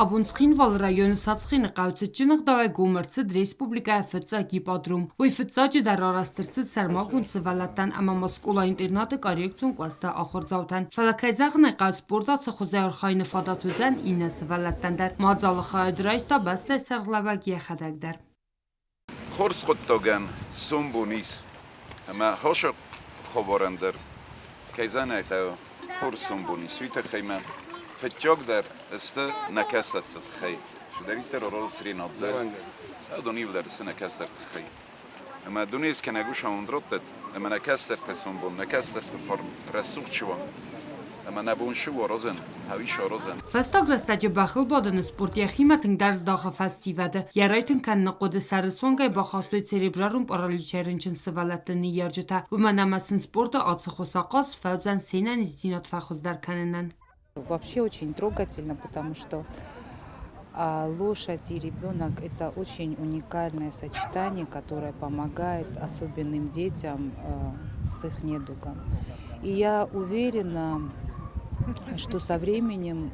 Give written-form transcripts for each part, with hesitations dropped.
Abundschienval rayoni Satsխինը կայացիչնıq դավայ գումերցid ռեսպուբլիկայ ֆծակի պատրում։ Ոյ ֆծաճի դար արաստրցid սարմագուն սվալատան ամամասկուլա ինտերնատը կարիեկցուն կլաստա ախորձավտան։ Ֆալակայզաղն է կայց սպորտացը խոզայ արխայնը ֆադատուձան ինը սվալատան դար։ Մadzալը խայդրայստա բաստե սեղլավակ եխադակ դար։ Խորս խոտոգան սումբունիս Ama hoşa xoborender kayzan ayta kursun buni suite khayma fetjog der este nakastat khay shdariter rol srin adler adoni vler sene kastat khay ama dunis kana gush ondrotet ama nakastat tasun bun nakastat form rasuq chwa ama nabun shu rozen hawish rozen Festograstacı baxıl bodını sport yaximatın dars daxa festivadı. Yaraytın kan naqodu sarısongay baxastoy cerebrarum paraliçerincin sıvalatını yarjıta. Umanamasın sporta atsı xosaqas fawzan senan izdinat faxuzдар kanınan. Вообще очень трогательно, потому что лошадь и ребенок – это очень уникальное сочетание, которое помогает особенным детям с их недугом. И я уверена, что со временем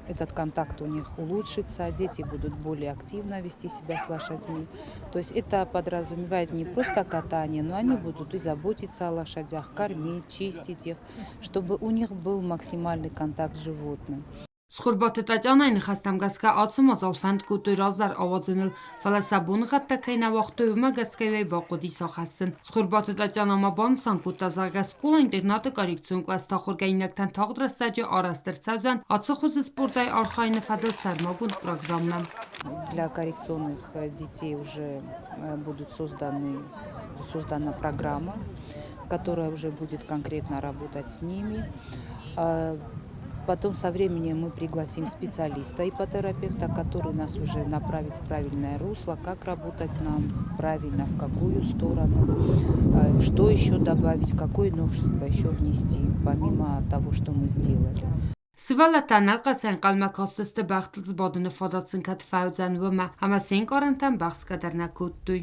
этот контакт у них улучшится, дети будут более активно вести себя с лошадьми. То есть это подразумевает не просто катание, но они будут и заботиться о лошадях, кормить, чистить их, чтобы у них был максимальный контакт с животным. Sxurbatı tacanayını xastamgaska atsım azalfand kuturazlar avazınıl falasabunu xattakayna vaxtövümə qaskayvay baqudi saxassın. Sxurbatı tacanama bansan kutazargaskula internatı korreksion klasta xorgaynaktan tağdrastacı arastırtsazan atsıxuzı sportay arxayını fadıl sarmagund программам. Для коррекционных детей уже будет создана программа, которая уже будет конкретно работать с ними. Потом со временем мы пригласим специалиста, иппотерапевта, который нас уже направит в правильное русло, как работать нам правильно, в какую сторону, что еще добавить, какое новшество еще внести, помимо того, что мы сделали. Սվալատան ալկացան կալմակոստստը բաղթլծ բոդնը ֆոդացն կատ ֆաուձան վմա, համա սեն կորանտան բաղս կդարնակուտ դույ։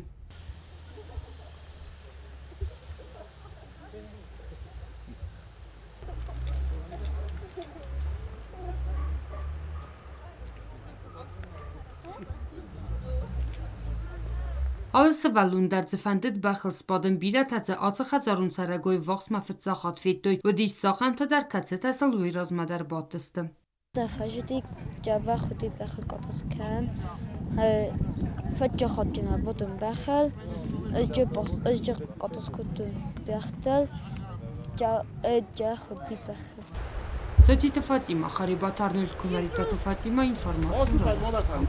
Ալսը վալունդար ձվանդիտ բախլ սպադն բիրաթացը ացախածարուն սարագոյ վաղս մավծա խատվետոյ, ոդիս սախանթը դարկացը տասալ ուի ռազմադար բատստը։ Դավաժիտի ջաբա խուտի բախլ կատոսքան, ֆաջա խատջնա բոտն բախլ, özce կատոսքուտու բախտել, ջա խուտի բախլ։ Ծոչիտը Ֆատիմա, խարիբաթարնել կումարիտատը Ֆատիմա ինվորմացիոն։